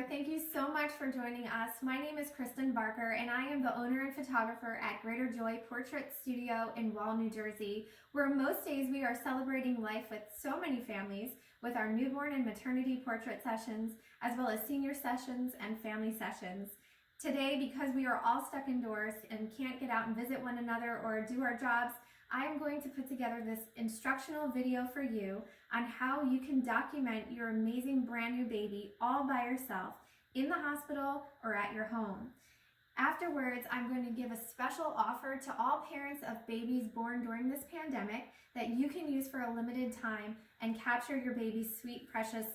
there. Thank you so much for joining us. My name is Kristen Barker, and I am the owner and photographer at Greater Joy Portrait Studio in Wall, New Jersey, where most days we are celebrating life with so many families with our newborn and maternity portrait sessions, as well as senior sessions and family sessions. Today, because we are all stuck indoors and can't get out and visit one another or do our jobs, I am going to put together this instructional video for you on how you can document your amazing brand new baby all by yourself in the hospital or at your home. Afterwards, I'm going to give a special offer to all parents of babies born during this pandemic that you can use for a limited time and capture your baby's sweet, precious,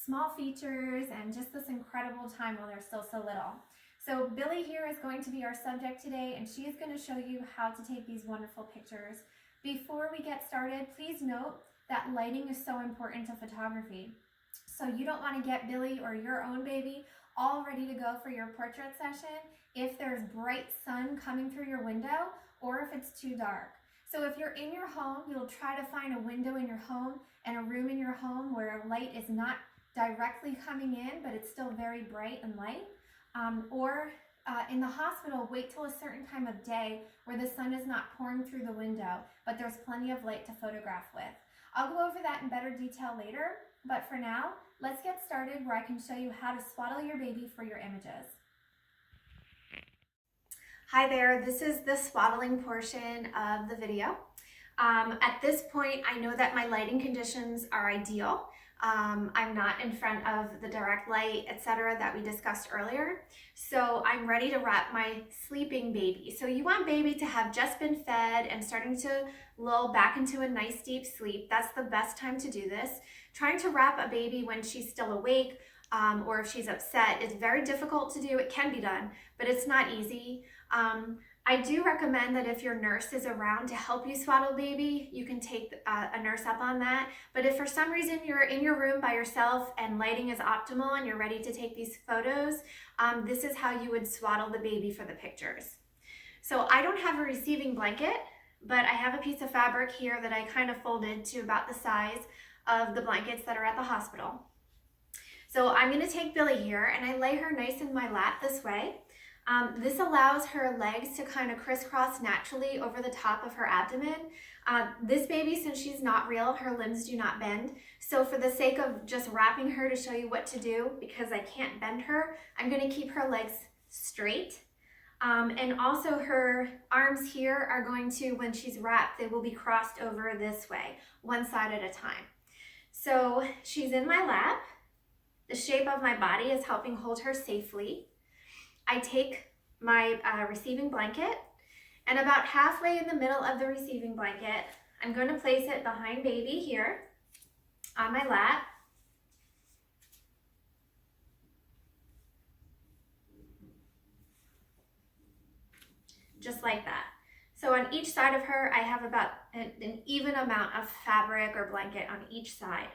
small features and just this incredible time while they're still so little. So Billy here is going to be our subject today, and she is going to show you how to take these wonderful pictures. Before we get started, please note that lighting is so important to photography. So you don't want to get Billy or your own baby all ready to go for your portrait session if there's bright sun coming through your window or if it's too dark. So if you're in your home, you'll try to find a window in your home and a room in your home where light is not directly coming in, but it's still very bright and light. In the hospital, wait till a certain time of day where the sun is not pouring through the window, but there's plenty of light to photograph with. I'll go over that in better detail later, but for now, let's get started where I can show you how to swaddle your baby for your images. Hi there, this is the swaddling portion of the video. At this point, I know that my lighting conditions are ideal. I'm not in front of the direct light, etc. that we discussed earlier. So I'm ready to wrap my sleeping baby. So you want baby to have just been fed and starting to lull back into a nice deep sleep. That's the best time to do this. Trying to wrap a baby when she's still awake or if she's upset is very difficult to do. It can be done, but it's not easy. I do recommend that if your nurse is around to help you swaddle baby, you can take a nurse up on that. But if for some reason you're in your room by yourself and lighting is optimal and you're ready to take these photos, this is how you would swaddle the baby for the pictures. So I don't have a receiving blanket, but I have a piece of fabric here that I kind of folded to about the size of the blankets that are at the hospital. So I'm going to take Billy here and I lay her nice in my lap this way. This allows her legs to kind of crisscross naturally over the top of her abdomen. This baby, since she's not real, her limbs do not bend. So for the sake of just wrapping her to show you what to do, because I can't bend her, I'm going to keep her legs straight. And also her arms here are going to, when she's wrapped, they will be crossed over this way, one side at a time. So she's in my lap. The shape of my body is helping hold her safely. I take my receiving blanket, and about halfway in the middle of the receiving blanket, I'm going to place it behind baby here on my lap. Just like that. So on each side of her, I have about an even amount of fabric or blanket on each side.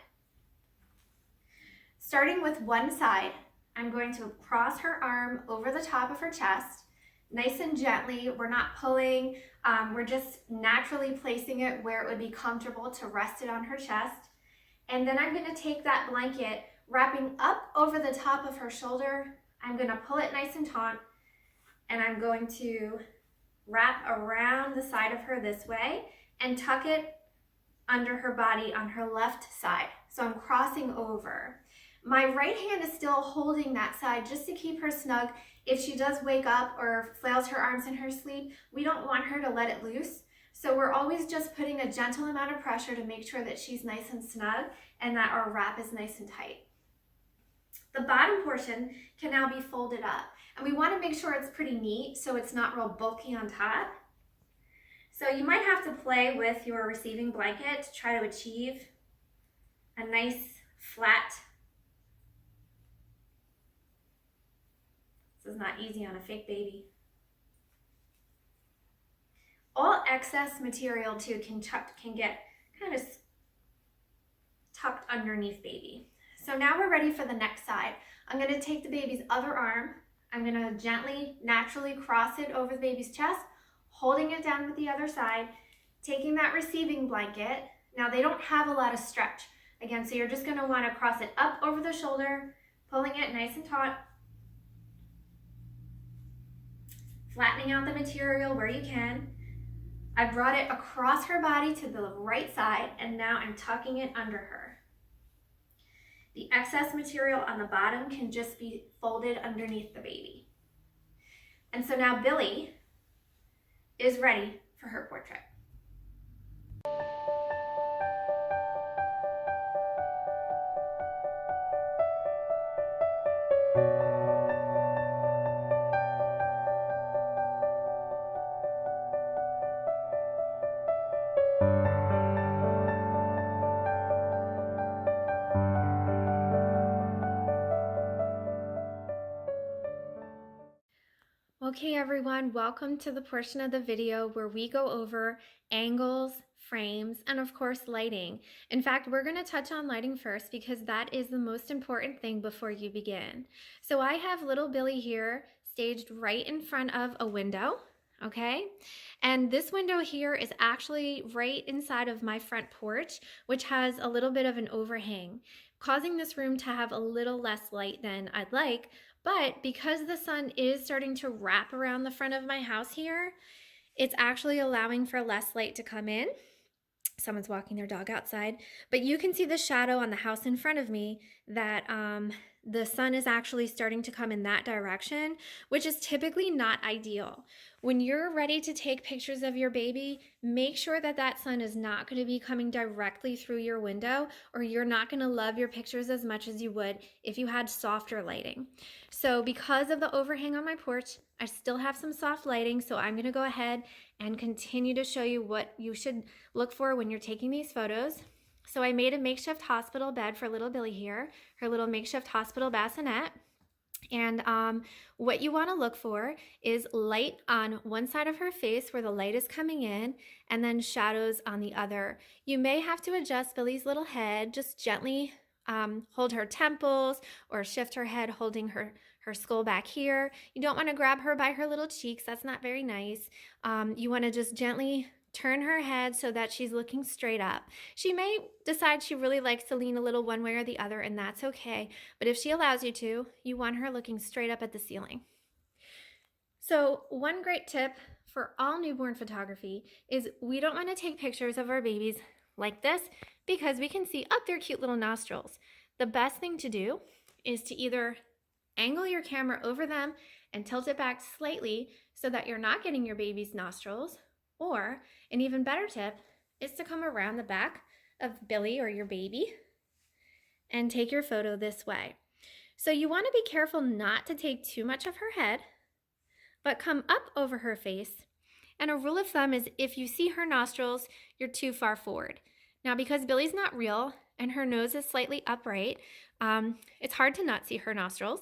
Starting with one side, I'm going to cross her arm over the top of her chest, nice and gently. We're not pulling, we're just naturally placing it where it would be comfortable to rest it on her chest. And then I'm going to take that blanket, wrapping up over the top of her shoulder. I'm going to pull it nice and taut, and I'm going to wrap around the side of her this way and tuck it under her body on her left side. So I'm crossing over. My right hand is still holding that side just to keep her snug. If she does wake up or flails her arms in her sleep, we don't want her to let it loose. So we're always just putting a gentle amount of pressure to make sure that she's nice and snug and that our wrap is nice and tight. The bottom portion can now be folded up, and we want to make sure it's pretty neat so it's not real bulky on top. So you might have to play with your receiving blanket to try to achieve a nice flat. This is not easy on a fake baby. All excess material too can get kind of tucked underneath baby. So now we're ready for the next side. I'm going to take the baby's other arm. I'm going to gently, naturally cross it over the baby's chest, holding it down with the other side, taking that receiving blanket. Now they don't have a lot of stretch. Again, so you're just going to want to cross it up over the shoulder, pulling it nice and taut, flattening out the material where you can. I brought it across her body to the right side, and now I'm tucking it under her. The excess material on the bottom can just be folded underneath the baby. And so now Billy is ready for her portrait. Okay everyone, welcome to the portion of the video where we go over angles, frames, and of course lighting. In fact, we're going to touch on lighting first because that is the most important thing before you begin. So I have little Billy here staged right in front of a window, okay? And this window here is actually right inside of my front porch, which has a little bit of an overhang, causing this room to have a little less light than I'd like. But because the sun is starting to wrap around the front of my house here, it's actually allowing for less light to come in. Someone's walking their dog outside, but you can see the shadow on the house in front of me that the sun is actually starting to come in that direction, which is typically not ideal. When you're ready to take pictures of your baby, make sure that that sun is not going to be coming directly through your window, or you're not going to love your pictures as much as you would if you had softer lighting. So because of the overhang on my porch, I still have some soft lighting, so I'm going to go ahead and continue to show you what you should look for when you're taking these photos. So I made a makeshift hospital bed for little Billy here, her little makeshift hospital bassinet. And what you want to look for is light on one side of her face where the light is coming in, and then shadows on the other. You may have to adjust Billy's little head, just gently hold her temples or shift her head, holding her skull back here. You don't want to grab her by her little cheeks. That's not very nice. You want to just gently turn her head so that she's looking straight up. She may decide she really likes to lean a little one way or the other, and that's okay. But if she allows you to, you want her looking straight up at the ceiling. So one great tip for all newborn photography is we don't want to take pictures of our babies like this because we can see up their cute little nostrils. The best thing to do is to either angle your camera over them and tilt it back slightly so that you're not getting your baby's nostrils, or an even better tip is to come around the back of Billy or your baby and take your photo this way. So you want to be careful not to take too much of her head, but come up over her face. And a rule of thumb is if you see her nostrils, you're too far forward. Now, because Billy's not real and her nose is slightly upright, it's hard to not see her nostrils.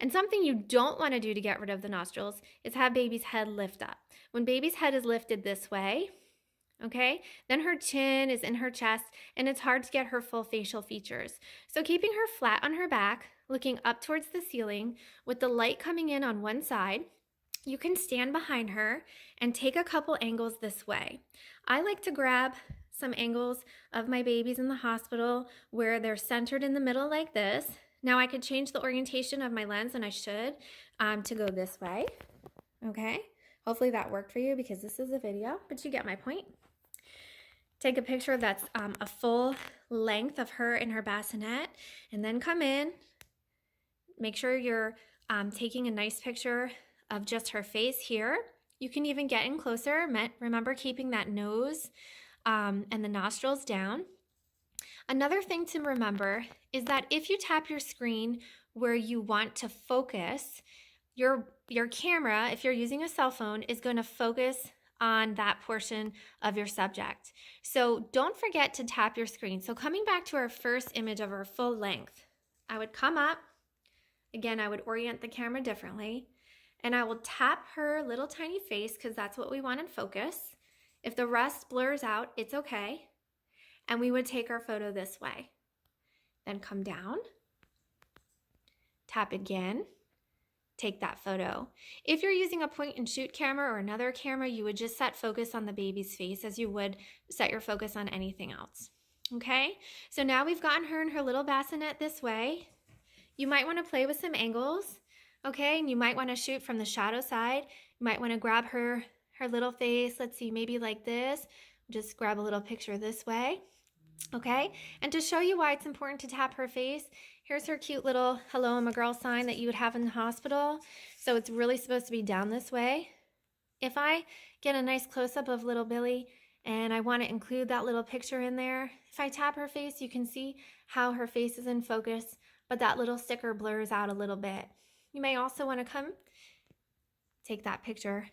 And something you don't want to do to get rid of the nostrils is have baby's head lift up. When baby's head is lifted this way, okay, then her chin is in her chest and it's hard to get her full facial features. So keeping her flat on her back, looking up towards the ceiling with the light coming in on one side, you can stand behind her and take a couple angles this way. I like to grab some angles of my babies in the hospital where they're centered in the middle like this. Now I could change the orientation of my lens, and I should, to go this way, okay? Hopefully that worked for you because this is a video, but you get my point. Take a picture that's a full length of her in her bassinet, and then come in. Make sure you're taking a nice picture of just her face here. You can even get in closer. Remember keeping that nose and the nostrils down. Another thing to remember is that if you tap your screen where you want to focus, your camera, if you're using a cell phone, is going to focus on that portion of your subject. So don't forget to tap your screen. So coming back to our first image of our full length, I would come up. Again, I would orient the camera differently, and I will tap her little tiny face because that's what we want in focus. If the rest blurs out, it's okay. And we would take our photo this way. Then come down, tap again, take that photo. If you're using a point and shoot camera or another camera, you would just set focus on the baby's face as you would set your focus on anything else. Okay, so now we've gotten her in her little bassinet this way. you might want to play with some angles, okay? And you might want to shoot from the shadow side. You might want to grab her little face. Let's see, maybe like this. Just grab a little picture this way, okay? And to show you why it's important to tap her face, here's her cute little hello, I'm a girl sign that you would have in the hospital. So it's really supposed to be down this way. If I get a nice close-up of little Billy and I want to include that little picture in there, if I tap her face, you can see how her face is in focus, but that little sticker blurs out a little bit. You may also want to come take that picture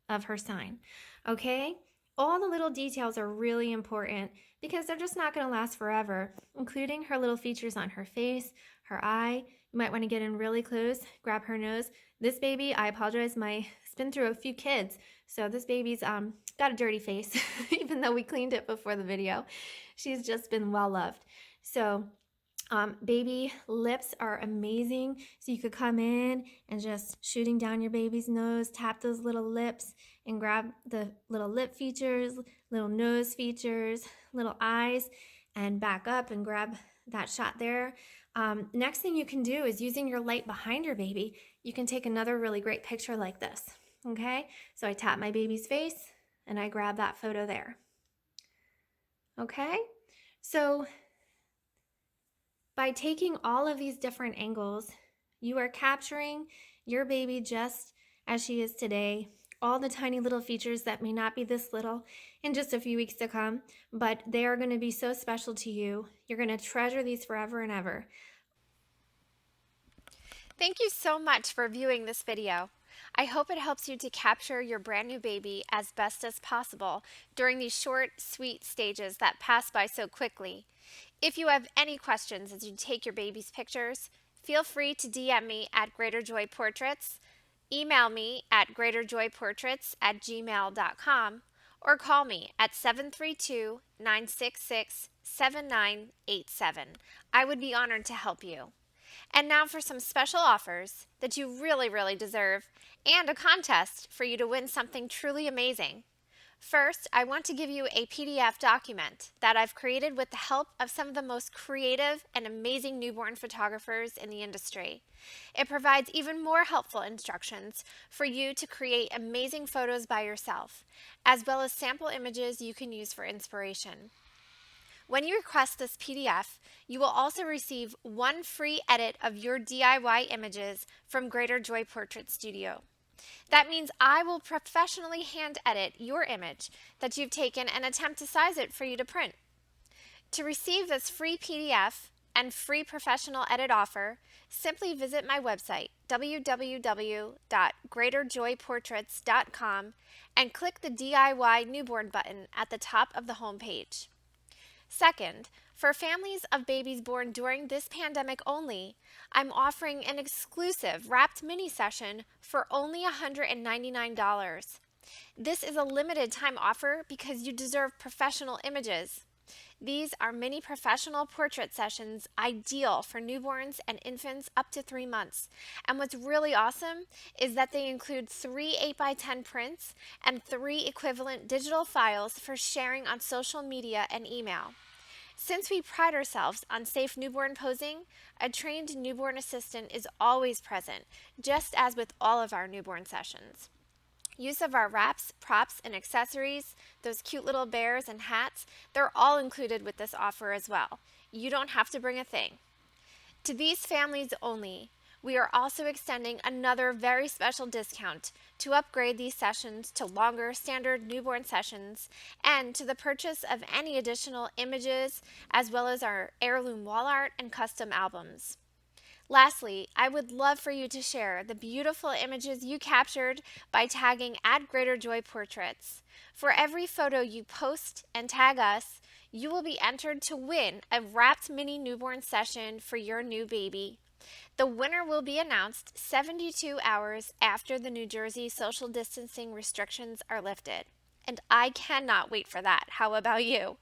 of her sign, okay? All the little details are really important because they're just not going to last forever, including her little features on her face, her eye. You might want to get in really close, grab her nose. This baby, I apologize, it's been through a few kids, so this baby's got a dirty face, even though we cleaned it before the video. She's just been well loved. So baby lips are amazing. So you could come in and just shooting down your baby's nose, tap those little lips and grab the little lip features, little nose features, little eyes, and back up and grab that shot there. Next thing you can do is using your light behind your baby, you can take another really great picture like this, okay? So I tap my baby's face and I grab that photo there, okay? So by taking all of these different angles, you are capturing your baby just as she is today, all the tiny little features that may not be this little in just a few weeks to come, but they are going to be so special to you. You're going to treasure these forever and ever. Thank you so much for viewing this video. I hope it helps you to capture your brand new baby as best as possible during these short, sweet stages that pass by so quickly. If you have any questions as you take your baby's pictures, feel free to DM me at Greater Joy Portraits, email me at greaterjoyportraits@gmail.com, or call me at 732-966-7987. I would be honored to help you. And now for some special offers that you really deserve and a contest for you to win something truly amazing. First, I want to give you a PDF document that I've created with the help of some of the most creative and amazing newborn photographers in the industry. It provides even more helpful instructions for you to create amazing photos by yourself, as well as sample images you can use for inspiration. When you request this PDF, you will also receive one free edit of your DIY images from Greater Joy Portrait Studio. That means I will professionally hand edit your image that you've taken and attempt to size it for you to print. To receive this free PDF and free professional edit offer, simply visit my website, www.greaterjoyportraits.com, and click the DIY Newborn button at the top of the homepage. Second, for families of babies born during this pandemic only, I'm offering an exclusive wrapped mini session for only $199. This is a limited time offer because you deserve professional images. These are mini professional portrait sessions ideal for newborns and infants up to 3 months. And what's really awesome is that they include 3 8x10 prints and 3 equivalent digital files for sharing on social media and email. Since we pride ourselves on safe newborn posing, a trained newborn assistant is always present, just as with all of our newborn sessions. Use of our wraps, props, and accessories, those cute little bears and hats, they're all included with this offer as well. You don't have to bring a thing. To these families only, we are also extending another very special discount to upgrade these sessions to longer standard newborn sessions and to the purchase of any additional images as well as our heirloom wall art and custom albums. Lastly, I would love for you to share the beautiful images you captured by tagging @GreaterJoyPortraits. For every photo you post and tag us, you will be entered to win a wrapped mini newborn session for your new baby. The winner will be announced 72 hours after the New Jersey social distancing restrictions are lifted. And I cannot wait for that. How about you?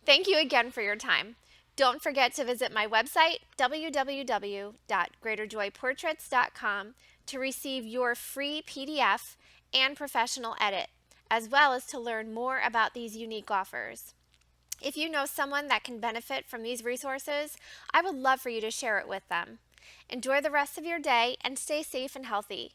Thank you again for your time. Don't forget to visit my website, www.greaterjoyportraits.com, to receive your free PDF and professional edit, as well as to learn more about these unique offers. If you know someone that can benefit from these resources, I would love for you to share it with them. Enjoy the rest of your day and stay safe and healthy.